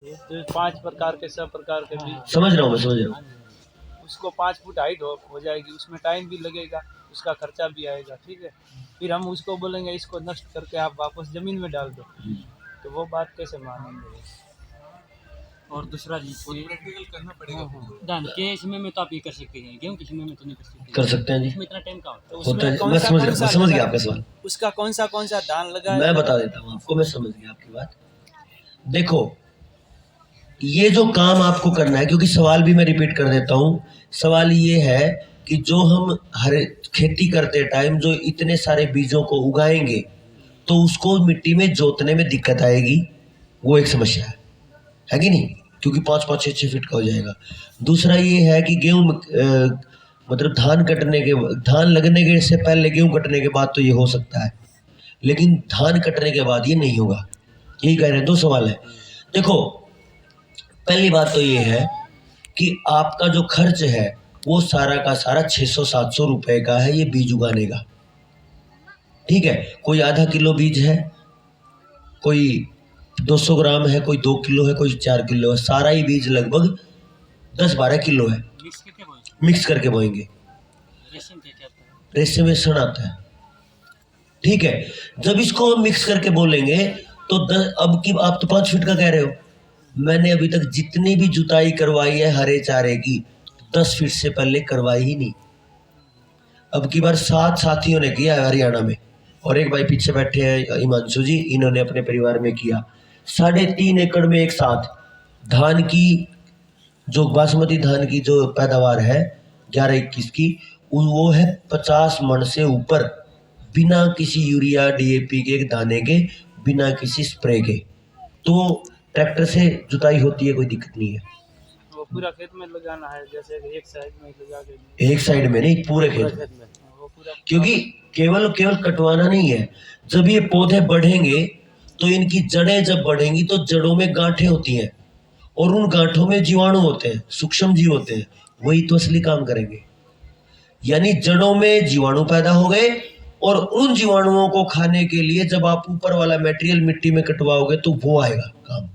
तो 5 प्रकार के, 6 प्रकार के बीज समझ रहा हूँ मैं, समझ रहा हूँ। उसको 5 फुट हाइट हो जाएगी, उसमें टाइम भी लगेगा, उसका खर्चा भी आएगा, ठीक है। फिर हम उसको बोलेंगे इसको नष्ट करके आप वापस ज़मीन में डाल दो, तो वो बात कैसे मानेंगे? और दूसरा जी प्रैक्टिकल करना पड़ेगा। धान के समय में तो आप ये कर सकते हैं, गेहूं के समय में तो नहीं कर सकते। कर सकते हैं जी, उसमें इतना टाइम का होता है। होता है। मैं समझ गया आपका सवाल। उसका कौन सा धान लगा है? मैं बता देता हूँ आपको, मैं समझ गया आपकी बात। देखो, ये जो काम आपको करना है, क्योंकि सवाल भी मैं रिपीट कर देता हूँ। सवाल ये है कि जो हम हर खेती करते टाइम जो इतने सारे बीजों को उगाएंगे तो उसको मिट्टी में जोतने में दिक्कत आएगी, वो एक समस्या है कि नहीं? क्योंकि 5-5 6-6 फीट का हो जाएगा। दूसरा ये है कि गेहूँ मतलब धान लगने के से पहले गेहूँ कटने के बाद तो ये हो सकता है, लेकिन धान कटने के बाद ये नहीं होगा। यही कह रहे हैं, दो सवाल है। देखो, पहली बात तो ये है कि आपका जो खर्च है वो सारा का सारा 600-700 रुपए का है ये बीज उगाने का, ठीक है। कोई आधा किलो बीज है, कोई 200 ग्राम है, कोई 2 किलो है, कोई 4 किलो है। सारा ही बीज लगभग 10-12 किलो है। मिक्स करके बोएंगे, रेशे में सड़ आता है, ठीक है। जब इसको हम मिक्स करके बोलेंगे तो अब की आप तो 5 फीट का कह रहे हो, मैंने अभी तक जितनी भी जुताई करवाई है हरे चारे की 10 फीट से पहले करवाई ही नहीं। अब की बार 7 साथियों ने किया है हरियाणा में, और एक भाई पीछे बैठे हैं हिमांशु जी, इन्होंने अपने परिवार में किया 3.5 एकड़ में एक साथ। धान की जो बासमती धान की जो पैदावार है 11-21 की, वो है 50 मन से ऊपर, बिना किसी यूरिया डीएपी के दाने के, बिना किसी स्प्रे के। तो ट्रैक्टर से जुताई होती है, कोई दिक्कत नहीं है। वो पूरा खेत में लगाना है, जैसे एक साइड में लगा के? एक साइड में नहीं, पूरे खेत में। क्योंकि केवल कटवाना नहीं है, जब ये पौधे बढ़ेंगे तो इनकी जड़ें जब बढ़ेंगी तो जड़ों में गांठें होती हैं, और उन गांठों में जीवाणु होते हैं, सूक्ष्म जीव होते हैं, वही तो असली काम करेंगे। यानी जड़ों में जीवाणु पैदा हो गए, और उन जीवाणुओं को खाने के लिए जब आप ऊपर वाला मटेरियल मिट्टी में कटवाओगे तो वो आएगा काम।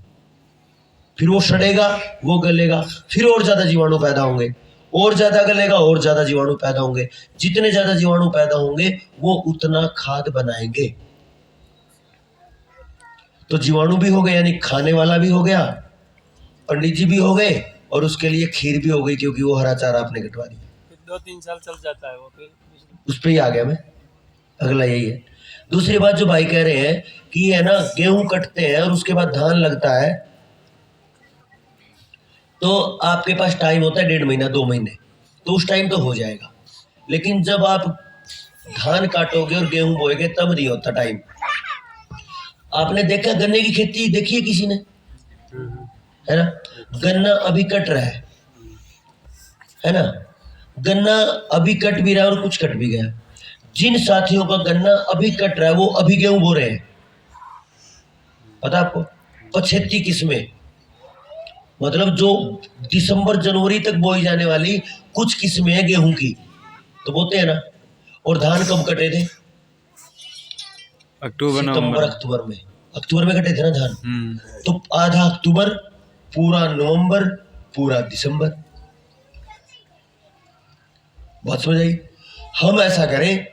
फिर वो सड़ेगा, वो गलेगा, फिर और ज्यादा जीवाणु पैदा होंगे, और ज्यादा गलेगा, और ज्यादा जीवाणु पैदा होंगे। जितने ज्यादा जीवाणु पैदा होंगे वो उतना खाद बनाएंगे। तो जीवाणु भी हो गए, यानी खाने वाला भी हो गया, पंडित जी भी हो गए, और उसके लिए खीर भी हो गई, क्योंकि वो हरा चारा आपने कटवा दिया। 2-3 साल चल जाता है वो, फिर उस पर ही आ गया मैं। अगला यही है। दूसरी बात जो भाई कह रहे हैं कि है ना, गेहूं कटते हैं और उसके बाद धान लगता है, तो आपके पास टाइम होता है 1.5 महीना 2 महीने, तो उस टाइम तो हो जाएगा। लेकिन जब आप धान काटोगे और गेहूं बोएगे तब नहीं होता टाइम। आपने देखा गन्ने की खेती देखी है किसी ने? है ना, गन्ना अभी कट रहा है ना, गन्ना अभी कट भी रहा है और कुछ कट भी गया। जिन साथियों का गन्ना अभी कट रहा है वो अभी गेहूं बो रहे हैं, पता आपको? 75 किस्में, मतलब जो दिसंबर जनवरी तक बोई जाने वाली कुछ किस्में हैं गेहूं की, तो बोते हैं ना। और धान कब कटे थे? सितंबर अक्टूबर में कटे थे ना धान। तो आधा अक्टूबर, पूरा नवंबर, पूरा दिसंबर। बात समझ आई? हम ऐसा करें,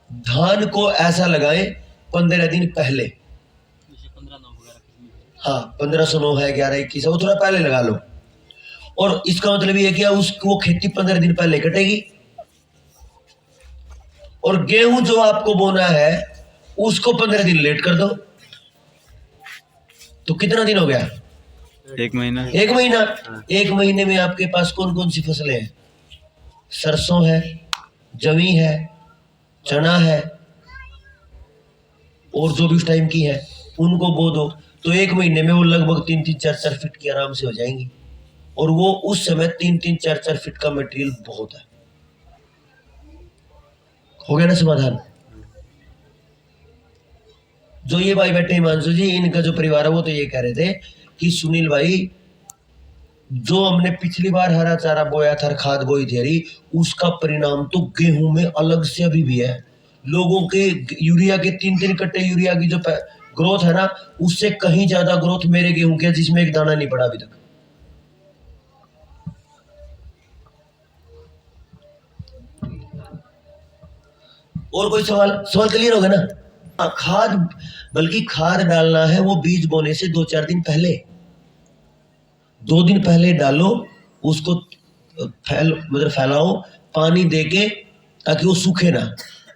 धान को ऐसा लगाएं 15 दिन पहले। हाँ, 1509 है, 11-21 है, वो थोड़ा पहले लगा लो। और इसका मतलब ये क्या, वो खेती 15 दिन पहले कटेगी। और गेहूं जो आपको बोना है उसको 15 दिन लेट कर दो, तो कितना दिन हो गया? 1 महीना। 1 महीना। 1 महीने में आपके पास कौन कौन सी फसलें हैं? सरसों है, जवी है, चना है, और जो भी उस टाइम की है उनको बो दो, तो 1 महीने में वो लगभग 3-3 4-4 फीट की आराम से हो जाएंगी। और वो उस समय 3-3 4-4 फीट का मटेरियल बहुत है। हो गया ना समाधान? जो ये भाई बैठे हिमांशु जी, इनका जो परिवार है वो तो ये कह रहे थे कि सुनील भाई, जो हमने पिछली बार हरा चारा बोया था, खाद बोई थी, उसका परिणाम तो गेहूं में अलग से अभी भी है। लोगों के यूरिया के 3-3 कट्टे यूरिया की जो ग्रोथ है ना, उससे कहीं ज्यादा ग्रोथ मेरे गेहूं के, जिसमें एक दाना नहीं पड़ा अभी तक। और कोई सवाल? सवाल क्लियर हो गया ना? खाद, बल्कि खाद डालना है वो बीज बोने से 2-4 दिन पहले, 2 दिन पहले डालो उसको, फैलाओ पानी देके, ताकि वो सूखे ना,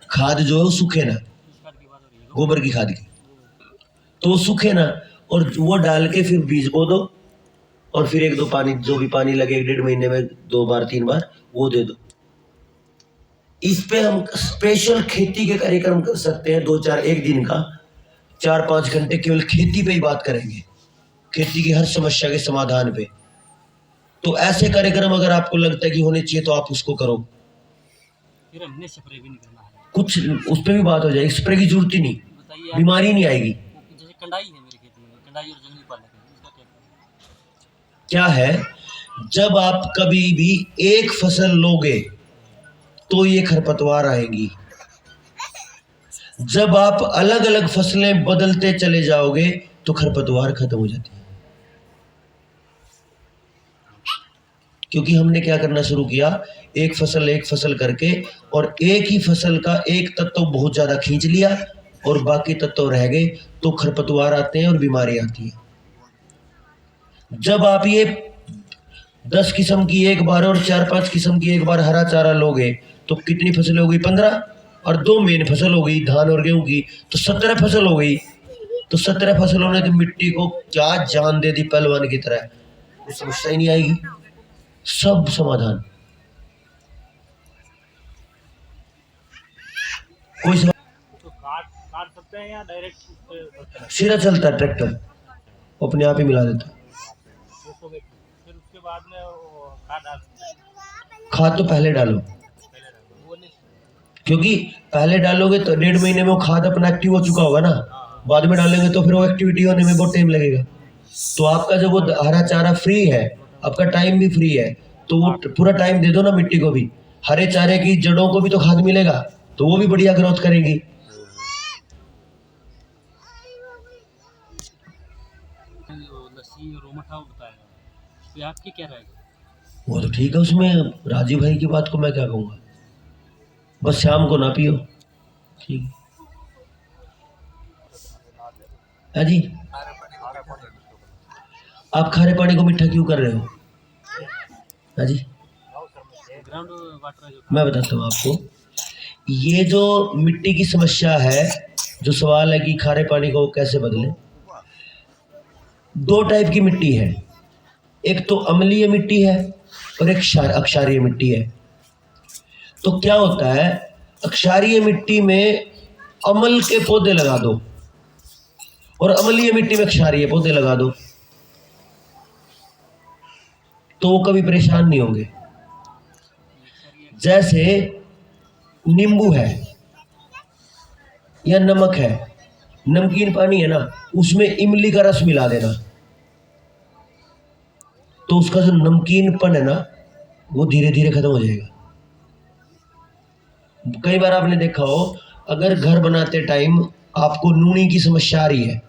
खाद जो है वो सूखे ना, गोबर की खाद की, तो वो सूखे ना, और वो डाल के फिर बीज बो दो, और फिर 1-2 पानी, जो भी पानी लगे 1-1.5 महीने में 2 बार 3 बार वो दे दो। इस पे हम स्पेशल खेती के कार्यक्रम कर सकते हैं, 2-4 एक दिन का 4-5 घंटे केवल खेती पे ही बात करेंगे, खेती की हर समस्या के समाधान पे। तो ऐसे कार्यक्रम अगर आपको लगता है कि होने चाहिए तो आप उसको करो। फिर हमने स्प्रे भी नहीं करना है, कुछ उस पे भी बात हो जाएगी, स्प्रे की जरूरत ही नहीं, बताइए। बीमारी नहीं आएगी। जैसे कंडाई है मेरी खेती में, कंडाई और जंगली पालक है, इसका क्या क्या है, जब आप कभी भी एक फसल लोगे तो ये खरपतवार आएंगी, जब आप अलग अलग फसलें बदलते चले जाओगे तो खरपतवार खत्म हो जाती है। क्योंकि हमने क्या करना शुरू किया, एक फसल करके, और एक ही फसल का एक तत्व बहुत ज्यादा खींच लिया और बाकी तत्व रह गए, तो खरपतवार आते हैं और बीमारी आती है। जब आप ये 10 किस्म की एक बार और 4-5 किस्म की एक बार हरा चारा लोगे तो कितनी फसलें हो गई? 15, और 2 मेन फसल हो गई धान और गेहूं की, तो 17 फसल हो गई। तो 17 फसलों ने तो मिट्टी को क्या जान दे दी पहलवान की तरह, कोई समस्या ही नहीं आएगी, सब समाधान। कोई तो काट सकते हैं या डायरेक्ट सिरा चलता है, ट्रैक्टर अपने आप ही मिला देता है। फिर उसके बाद में वो खाद डाल सकते हैं। खाद तो पहले डालो, वो नहीं, क्योंकि पहले डालोगे तो 1.5 महीने में वो खाद अपना एक्टिव हो चुका होगा ना, बाद में डालेंगे तो फिर वो एक्टिविटी होने में बहुत टाइम लगेगा। तो आपका जब वो हरा चारा फ्री है, आपका टाइम भी फ्री है, तो वो पूरा टाइम दे दो ना मिट्टी को भी, हरे चारे की जड़ों को भी तो खाद मिलेगा, तो वो भी बढ़िया ग्रोथ करेंगी। लस्सी रोमठा बताएगा, तो आपकी क्या राय है? वो तो ठीक है, उसमें राजीव भाई की बात को मैं क्या कहूँगा, बस शाम को ना पियो, ठीक है जी। आप खारे पानी को मीठा क्यों कर रहे हो? हाँ जी, ग्राउंड वाटर है जो, मैं बताता हूँ आपको। ये जो मिट्टी की समस्या है, जो सवाल है कि खारे पानी को कैसे बदलें, 2 टाइप की मिट्टी है, एक तो अम्लीय मिट्टी है और एक अक्षारीय मिट्टी है। तो क्या होता है, अक्षारीय मिट्टी में अम्ल के पौधे लगा दो और अम्लीय मिट्टी में क्षारीय पौधे लगा दो, तो वो कभी परेशान नहीं होंगे। जैसे नींबू है या नमक है, नमकीन पानी है ना, उसमें इमली का रस मिला देना, तो उसका जो नमकीनपन है ना वो धीरे धीरे खत्म हो जाएगा। कई बार आपने देखा हो, अगर घर बनाते टाइम आपको नूनी की समस्या आ रही है,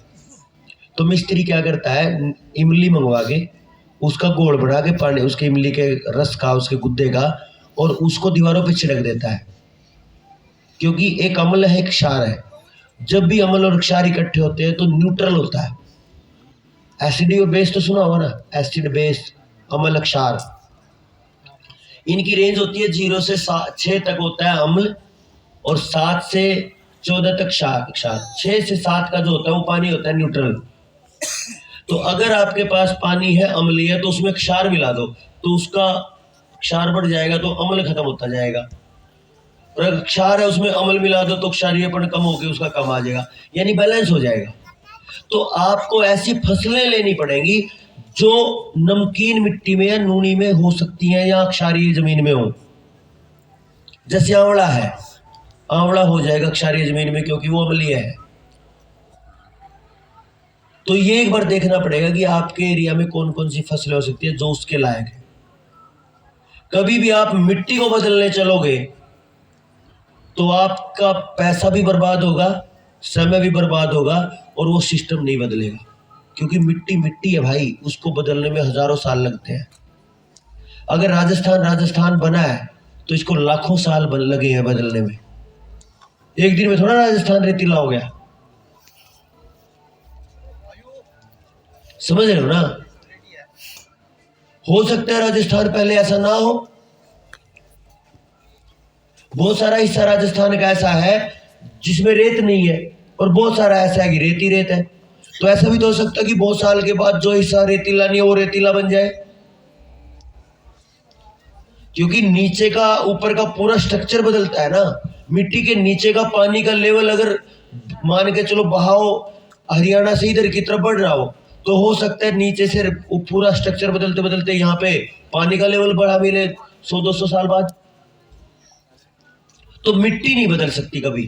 तो मिस्त्री क्या करता है, इमली मंगवा के उसका घोल बना के पानी, उसके इमली के रस का, उसके गुद्दे का, और उसको दीवारों पे छिड़क देता है, क्योंकि एक अम्ल है एक क्षार है। जब भी अम्ल और क्षार इकट्ठे होते हैं तो न्यूट्रल होता है। एसिड और बेस तो सुना होगा ना, एसिड बेस अम्ल क्षार, इनकी रेंज होती है 0 से 6 तक होता है अम्ल, और 7 से 14 तक क्षार। 6 से 7 का जो होता है वो पानी होता है न्यूट्रल। तो अगर आपके पास पानी है अम्लीय, तो उसमें क्षार मिला दो, तो उसका क्षार बढ़ जाएगा, तो अम्ल खत्म होता जाएगा। और अगर क्षार है उसमें अम्ल मिला दो, तो क्षारीयपन कम होकर उसका कम आ जाएगा, यानी बैलेंस हो जाएगा। तो आपको ऐसी फसलें लेनी पड़ेंगी जो नमकीन मिट्टी में या नूनी में हो सकती हैं या क्षारीय जमीन में हो। जैसे आंवला है, आंवला हो जाएगा क्षारीय जमीन में क्योंकि वो अम्लीय है। तो ये एक बार देखना पड़ेगा कि आपके एरिया में कौन कौन सी फसलें हो सकती है जो उसके लायक है। कभी भी आप मिट्टी को बदलने चलोगे तो आपका पैसा भी बर्बाद होगा समय भी बर्बाद होगा और वो सिस्टम नहीं बदलेगा, क्योंकि मिट्टी मिट्टी है भाई, उसको बदलने में हजारों साल लगते हैं। अगर राजस्थान बना है तो इसको लाखों साल लगे हैं बदलने में। एक दिन में थोड़ा राजस्थान रेतीला हो गया, समझ रहे हो ना। हो सकता है राजस्थान पहले ऐसा ना हो। बहुत सारा हिस्सा राजस्थान का ऐसा है जिसमें रेत नहीं है, और बहुत सारा ऐसा है कि रेत ही रेत है। तो ऐसा भी तो हो सकता है कि बहुत साल के बाद जो हिस्सा रेतीला नहीं है वो रेतीला बन जाए, क्योंकि नीचे का ऊपर का पूरा स्ट्रक्चर बदलता है ना। मिट्टी के नीचे का पानी का लेवल अगर मान के चलो बहाव हरियाणा से इधर की तरफ बढ़ रहा हो, तो हो सकता है नीचे से पूरा स्ट्रक्चर बदलते बदलते यहाँ पे पानी का लेवल बढ़ा मिले 100-200 साल बाद। तो मिट्टी नहीं बदल सकती कभी,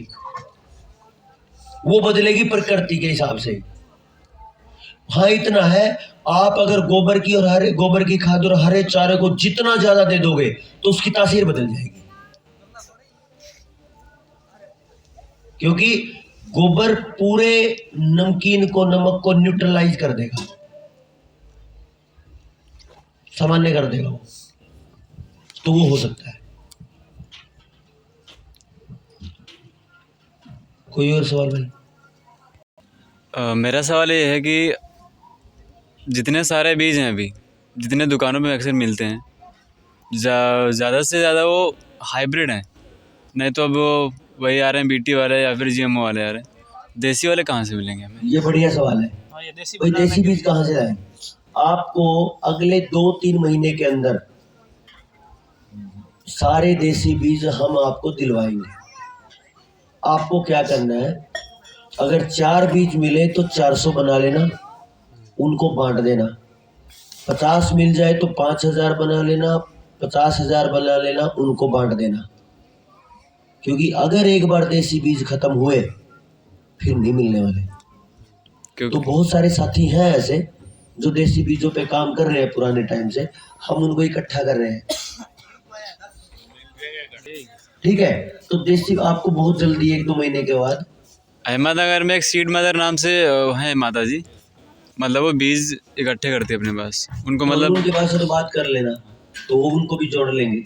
वो बदलेगी प्रकृति के हिसाब से। हाँ इतना है, आप अगर गोबर की खाद और हरे चारे को जितना ज्यादा दे दोगे तो उसकी तासीर बदल जाएगी, क्योंकि गोबर पूरे नमक को न्यूट्रलाइज कर देगा, सामान्य कर देगा वो। तो वो हो सकता है। कोई और सवाल भाई? मेरा सवाल ये है कि जितने सारे बीज हैं अभी, जितने दुकानों में अक्सर मिलते हैं, ज़्यादा से ज़्यादा वो हाइब्रिड हैं, नहीं तो अब वो वही आ रहे हैं बीटी वाले या फिर जीएमओ वाले आ रहे हैं। देसी वाले कहाँ से मिलेंगे हमें? ये बढ़िया सवाल है। हाँ, ये देसी भाई बनाने देसी के बीज लिए कहाँ से लाएं? आपको अगले 2-3 महीने के अंदर सारे देसी बीज हम आपको दिलवाएंगे। आपको क्या करना है, अगर 4 बीज मिले तो 400 बना लेना, उनको बांट देना। 50 मिल जाए तो 5000 बना लेना, 50,000 बना लेना, उनको बांट देना। क्योंकि अगर एक बार देसी बीज खत्म हुए फिर नहीं मिलने वाले। तो बहुत सारे साथी हैं ऐसे जो देसी बीजों पे काम कर रहे हैं पुराने टाइम से, हम उनको इकट्ठा कर रहे हैं। ठीक है, तो देसी आपको बहुत जल्दी 1-2 महीने के बाद। अहमदनगर में एक सीड मदर नाम से है माता जी, मतलब वो बीज इकट्ठे करते हैं अपने पास, उनको मतलब उनके पास तो बात कर लेना, तो वो उनको भी जोड़ लेंगे।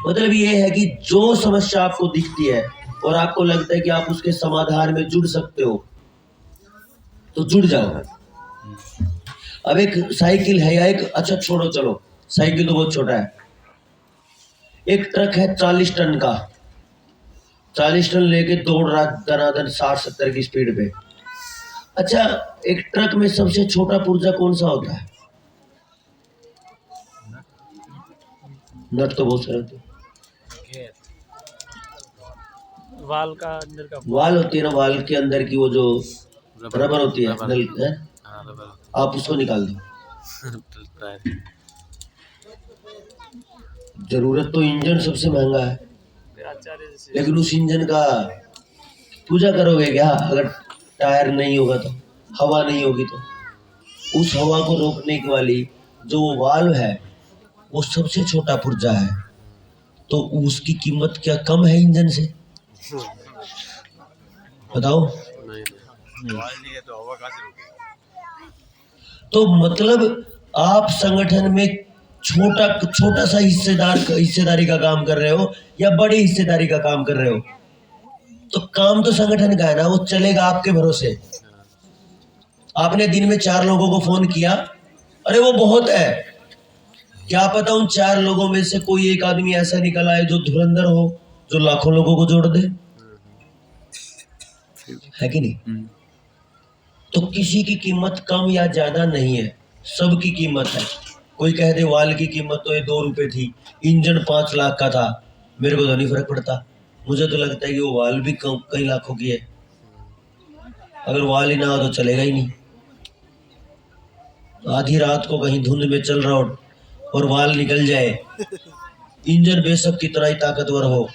मतलब ये है कि जो समस्या आपको दिखती है और आपको लगता है कि आप उसके समाधान में जुड़ सकते हो, तो जुड़ जाओ। अब एक साइकिल है या एक, अच्छा छोड़ो चलो, साइकिल तो बहुत छोटा है। एक ट्रक है 40 टन का, 40 टन लेके दौड़ रहा दनादन 60-70 की स्पीड पे। अच्छा, एक ट्रक में सबसे छोटा पुर्जा कौन सा होता है? नट तो बहुत सारे होते हैं। वाल का अंदर का वाल होती है ना, वाल के अंदर की वो जो रबर होती है, नल है, आप उसको निकाल दो। जरूरत तो इंजन सबसे महंगा है, लेकिन उस इंजन का पूजा करोगे क्या अगर टायर नहीं होगा तो, हवा नहीं होगी तो? उस हवा को रोकने की वाली जो वाल्व है वो सबसे छोटा पुर्जा है, तो उसकी कीमत क्या कम है इंजन से? बताओ। तो मतलब आप संगठन में छोटा सा हिस्सेदारी का काम कर रहे हो या बड़ी हिस्सेदारी का काम कर रहे हो, तो काम तो संगठन का है ना, वो चलेगा आपके भरोसे। आपने दिन में 4 लोगों को फोन किया, अरे वो बहुत है, क्या पता उन 4 लोगों में से कोई एक आदमी ऐसा निकल आए जो धुरंधर हो, जो लाखों लोगों को जोड़ दे, है कि नहीं? तो किसी की कीमत कम या ज्यादा नहीं है, सबकी कीमत है। कोई कह दे वाल की कीमत तो ये 2 रुपए थी, इंजन 5 लाख का था, मेरे को तो नहीं फर्क पड़ता। मुझे तो लगता है कि वो वाल भी कई लाखों की है, अगर वाल ही ना हो तो चलेगा ही नहीं। आधी रात को कहीं धुंध में चल रहा हो और वाल निकल जाए, इंजन बेशक कितना ही ताकतवर हो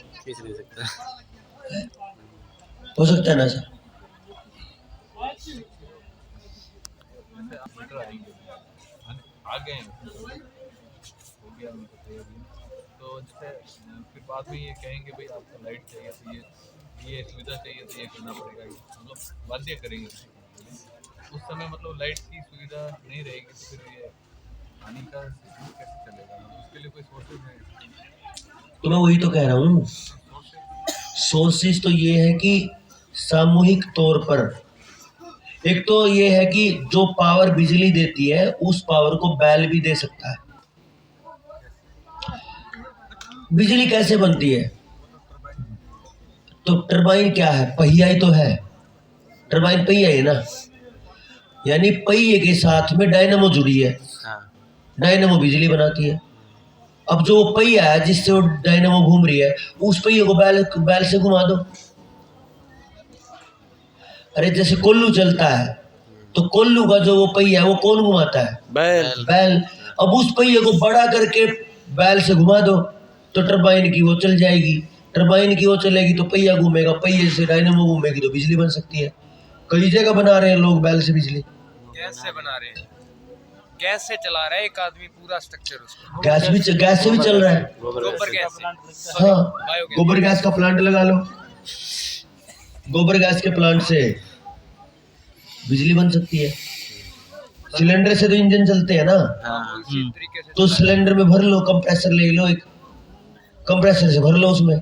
सकता है ना सर? आगे हो गया तो जैसे फिर बाद में ये कहेंगे भाई आपको लाइट चाहिए तो ये ये सुविधा चाहिए तो ये करना पड़ेगा, ये हम लोग बाध्य करेंगे उस समय। मतलब लाइट की सुविधा नहीं रहेगी तो फिर ये पानी का सिस्टम कैसे चलेगा? उसके लिए कोई सोर्सेज है? तो मैं वही तो कह रहा हूँ, सोर्सेज तो ये है कि सामूहिक तौर पर, एक तो ये है कि जो पावर बिजली देती है उस पावर को बैल भी दे सकता है। बिजली कैसे बनती है? तो टरबाइन क्या है? पहिया ही तो है। टरबाइन पहिया है ना, यानी पहिए के साथ में डायनामो जुड़ी है। डायनामो बिजली बनाती है। अब जो पहिया है जिससे वो डायनामो घूम रही है, उस पहिए को बैल से घुमा दो। अरे जैसे कोल्लू चलता है तो कोल्लू का जो वो पहिया है वो कौन घुमाता है? बैल। अब उस पहिए को बड़ा करके बैल से घुमा दो तो टरबाइन की वो चल जाएगी। टरबाइन की वो चलेगी तो पहिया घूमेगा, पहिए से डायनामो घूमेगी तो बिजली बन सकती है। कई जगह बना रहे हैं लोग बैल से बिजली। गैस से बना रहे हैं, गैस से चला रहा है एक आदमी पूरा स्ट्रक्चर उसको। गैस से भी चल रहा है। गोबर गैस से। हाँ, बायोगैस। गोबर गैस का प्लांट लगा लो। गोबर गैस के प्लांट से बिजली बन सकती है। सिलेंडर से तो इंजन चलते हैं ना, इसी तरीके से तो सिलेंडर में भर लो, कंप्रेसर ले लो, एक कंप्रेसर से भर लो उसमें,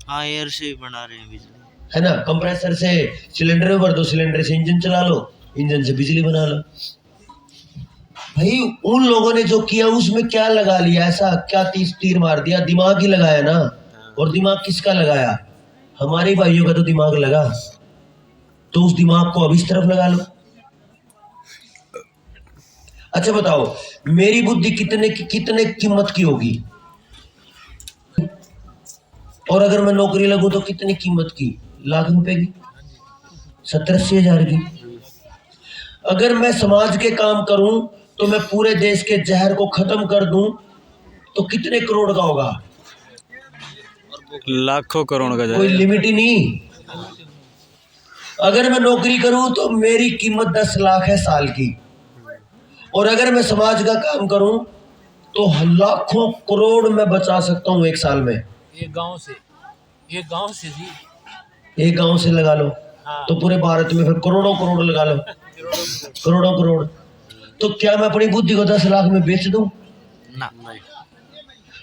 हाँ एयर से भी बना रहे हैं बिजली। है ना। कंप्रेसर से सिलेंडर में भर दो, सिलेंडर से इंजन चला लो, इंजन से बिजली बना लो। भाई उन लोगों ने जो किया उसमें क्या लगा लिया? ऐसा क्या तीर मार दिया? दिमाग ही लगाया ना। और दिमाग किसका लगाया? हमारे भाइयों का तो दिमाग लगा, तो उस दिमाग को अब इस तरफ लगा लो। अच्छा बताओ, मेरी बुद्धि कितने कीमत की होगी? और अगर मैं नौकरी लगूं तो कितनी कीमत की? लाख रुपए की, 70-80 हजार की। अगर मैं समाज के काम करूं तो मैं पूरे देश के जहर को खत्म कर दूं तो कितने करोड़ का होगा? लाखों करोड़ का कोई जाएगा। लिमिट ही नहीं। अगर मैं नौकरी करूं तो मेरी कीमत 10 लाख है साल की, और अगर मैं समाज का काम करूं तो लाखों करोड़ मैं बचा सकता हूं एक साल में। एक गांव से जी। एक गांव से लगा लो, हाँ। तो पूरे भारत में फिर करोड़ों करोड़ लगा लो, करोड़ों करोड़। तो क्या मैं अपनी बुद्धि को 10 लाख में बेच दूं? ना।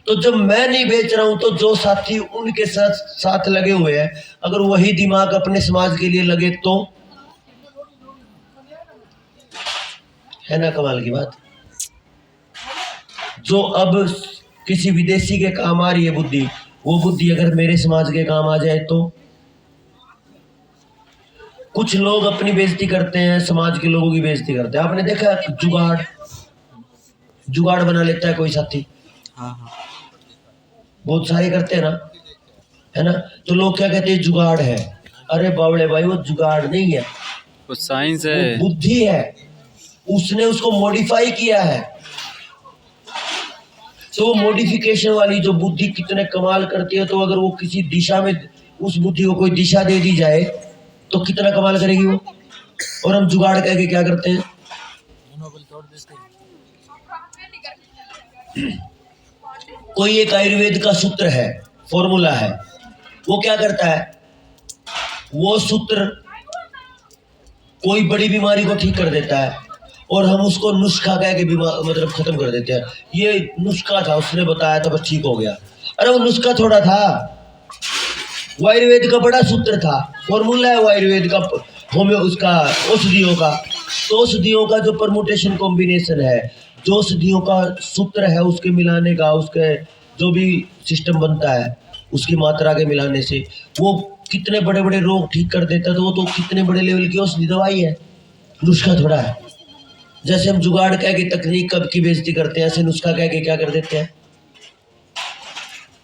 तो जब मैं नहीं बेच रहा हूं तो जो साथी उनके साथ लगे हुए हैं, अगर वही दिमाग अपने समाज के लिए लगे तो, है ना कमाल की बात। जो अब किसी विदेशी के काम आ रही है बुद्धि, वो बुद्धि अगर मेरे समाज के काम आ जाए तो। कुछ लोग अपनी बेइज्जती करते हैं, समाज के लोगों की बेइज्जती करते हैं। आपने देखा जुगाड़ बना लेता है कोई साथी, हाँ बहुत सारे करते हैं ना, है ना। तो लोग क्या कहते हैं? जुगाड़ है। अरे बावड़े भाई, वो जुगाड़ नहीं है, वो साइंस वो है। बुद्धि है। उसने उसको मॉडिफाई किया है। तो मॉडिफिकेशन वाली जो बुद्धि कितने कमाल करती है। तो अगर वो किसी दिशा में, उस बुद्धि को कोई दिशा दे दी जाए तो कितना कमाल करेगी वो। और हम जुगाड़ कह के क्या करते हैं? कोई एक आयुर्वेद का सूत्र है, फॉर्मूला है, वो क्या करता है? वो सूत्र कोई बड़ी बीमारी को ठीक कर देता है, और हम उसको नुस्खा कह के मतलब खत्म कर देते हैं। ये नुस्खा था, उसने बताया था, बस ठीक हो गया। अरे वो नुस्खा थोड़ा था, वो आयुर्वेद का बड़ा सूत्र था, फॉर्मूला है वो आयुर्वेद का, उसका औषधियों का। तो औषधियों का जो परमुटेशन कॉम्बिनेशन है, जो औषधियों का सूत्र है, उसके मिलाने का, उसके जो भी सिस्टम बनता है, उसकी मात्रा के मिलाने से वो कितने बड़े बड़े रोग ठीक कर देता है। तो वो तो कितने बड़े लेवल की औषधि दवाई है, नुस्खा थोड़ा है। जैसे हम जुगाड़ कह के तकनीक कब की बेइज्जती करते हैं, ऐसे नुस्खा कह के क्या कर देते हैं?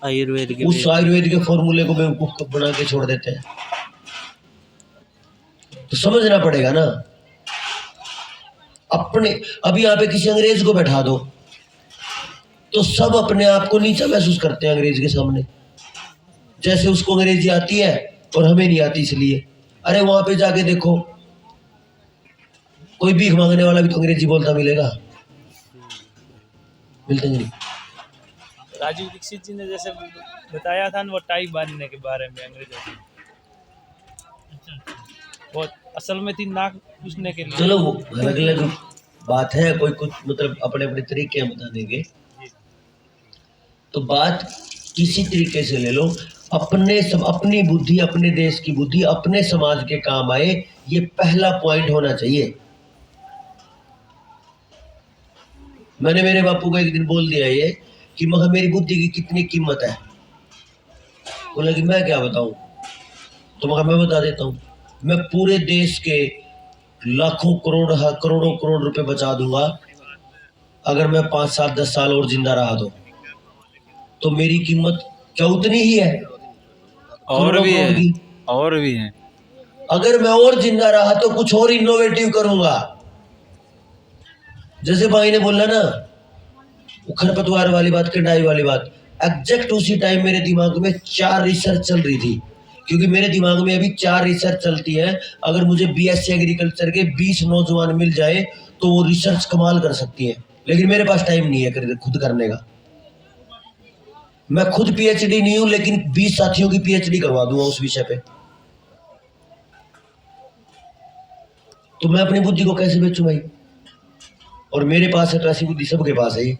आयुर्वेद के उस आयुर्वेद के फॉर्मूले को बेवकूफ बना के छोड़ देते हैं। तो समझना पड़ेगा ना अपने। अभी यहाँ पे किसी अंग्रेज को बैठा दो तो सब अपने आप को नीचा महसूस करते हैं अंग्रेज के सामने, जैसे उसको अंग्रेजी आती है और हमें नहीं आती इसलिए। अरे वहां पे जाके देखो, कोई भीख मांगने वाला भी तो अंग्रेजी बोलता मिलेगा? मिलता नहीं। राजीव दीक्षित जी ने जैसे बताया था ना वो टाई बांधने के बारे में अंग्रेजों की, वो असल में थी नाक पूछने के लिए। चलो वो अलग अलग बात है, कोई कुछ मतलब अपने अपने तरीके हैं बता देंगे। तो बात किसी तरीके से ले लो, अपनी बुद्धि, अपने देश की बुद्धि अपने समाज के काम आए, ये पहला पॉइंट होना चाहिए। मैंने मेरे बापू को एक दिन बोल दिया ये कि मगर मेरी बुद्धि की कितनी कीमत है। बोला कि मैं क्या बताऊं, तो मगर मैं बता देता हूं, मैं पूरे देश के लाखों करोड़ों करोड़ रुपए बचा दूंगा अगर मैं 5 साल 10 साल और जिंदा रहा तो मेरी कीमत क्या उतनी ही है, और भी करोड़ों है, की। और भी है। अगर मैं और जिंदा रहा तो कुछ और इनोवेटिव करूंगा। जैसे भाई ने बोला ना वो खरपतवार वाली बात, कटाई वाली बात, एग्जैक्ट उसी टाइम मेरे दिमाग में 4 रिसर्च चल रही थी, क्योंकि मेरे दिमाग में अभी 4 रिसर्च चलती है। अगर मुझे बीएससी एग्रीकल्चर के 20 नौजवान मिल जाए तो वो रिसर्च कमाल कर सकती है, लेकिन मेरे पास टाइम नहीं है खुद करने का। मैं खुद पीएचडी नहीं हूं, लेकिन 20 साथियों की पीएचडी करवा दूंगा उस विषय पे। तो मैं अपनी बुद्धि को कैसे बेचूं भाई? और मेरे पास है तो ऐसी बुद्धि सबके पास है।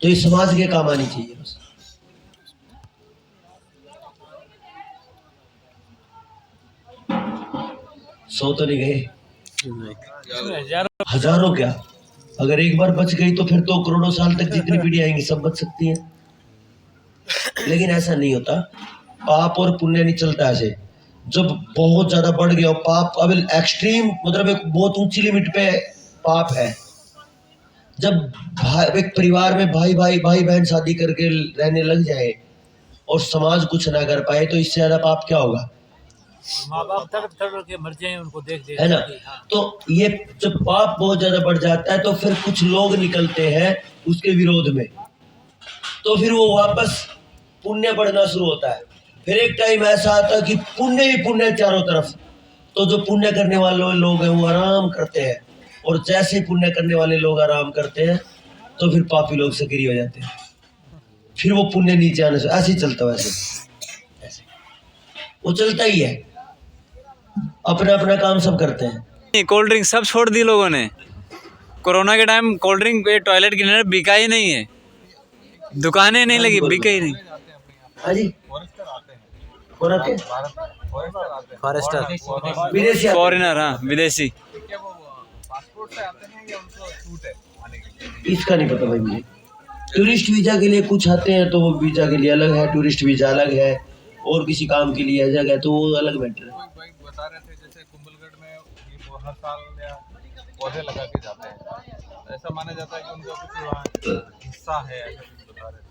तो ये समाज के काम आनी चाहिए बस। सौ तो नहीं गए, हजारों क्या, अगर एक बार बच गई तो फिर तो करोड़ों साल तक जितनी पीढ़ी आएंगी सब बच सकती हैं। लेकिन ऐसा नहीं होता, पाप और पुण्य नहीं चलता ऐसे। जब बहुत ज्यादा बढ़ गया पाप, अब एक्सट्रीम मतलब एक बहुत ऊंची लिमिट पे पाप है। जब एक परिवार में भाई बहन शादी करके रहने लग जाए और समाज कुछ ना कर पाए, तो इससे ज्यादा पाप क्या होगा? माँ बाप तड़प के मर जाए उनको देख देख, है ना। तो ये जब पाप बहुत ज्यादा बढ़ जाता है तो फिर कुछ लोग निकलते हैं उसके विरोध में, तो फिर वो वापस पुण्य बढ़ना शुरू होता है। फिर एक टाइम ऐसा आता है कि पुण्य ही पुण्य चारों तरफ। तो जो पुण्य करने वाले लोग हैं वो आराम करते हैं, और जैसे ही पुण्य करने वाले लोग आराम करते हैं तो फिर पापी लोग सक्रिय हो जाते हैं। फिर वो पुण्य नीचे आने से ऐसे ही चलता है, ऐसे वो चलता ही है। अपना अपना काम सब करते हैं। कोल्ड ड्रिंक सब छोड़ दी लोगों ने। कोरोना के टाइम कोल्ड ड्रिंक पे टॉयलेट क्लीनर बिका ही नहीं है, दुकानें नहीं लगी, बिका ही नहीं। हाँ जी, फॉरेस्टर विदेशी फॉरेनर, हाँ विदेशी। पासपोर्ट से आते हैं या उनको छूट है आने के लिए? इसका नहीं पता भाई मुझे। टूरिस्ट वीजा के लिए कुछ आते हैं तो वो वीजा के लिए अलग है, टूरिस्ट वीजा अलग है, और किसी काम के लिए अलग है, तो वो अलग मैटर है। कोई भाई बता रहे थे जैसे कुंभलगढ़ में ये वो हर साल या पौधे लगा के जाते हैं, ऐसा माना जाता है कि उनका कुछ वहाँ हिस्सा है, ऐसा कुछ बता रहे थे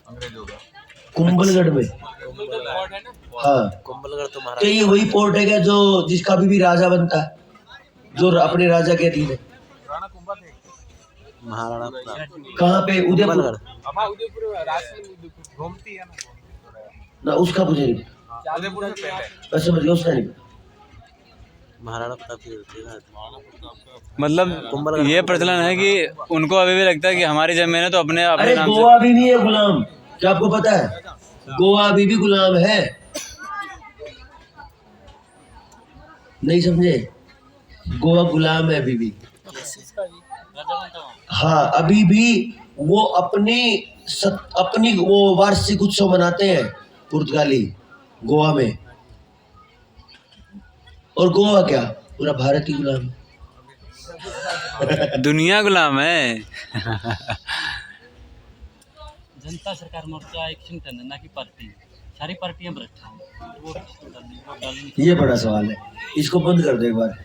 अंग्रेजों का। कुंभलगढ़ में, हाँ कुंभलगढ़ तो तो ये वही पोर्ट है क्या जो जिसका अभी भी राजा बनता है, जो अपने राजा के अधीन है? राणा कुंभा थे महाराणा कहाँ पे? उदयपुर उदयपुर, राजस्थान उदयपुर घूमती है ना, उसका मुझे नहीं पता। उदयपुर से पहले मैं समझ गया, उसका नहीं पता। महाराणा प्रताप की होती है। मतलब ये प्रचलन है कि उनको अभी भी लगता है कि हमारी जमीन है तो अपने अरे नाम गोवा अभी भी है गुलाम, क्या आपको पता है? गोवा अभी भी गुलाम है, नहीं समझे? गोवा गुलाम है अभी भी। हाँ, अभी भी वो अपनी वो वार्षिक उत्सव मनाते हैं पुर्तगाली गोवा में। और गोवा क्या, पूरा भारत ही गुलाम है। से दुनिया गुलाम है। जनता सरकार मोर्चा एक संगठन है, ना कि पार्टी। सारी पार्टियां भ्रष्ट हैं। ये बड़ा सवाल है, इसको बंद कर दो एक बार।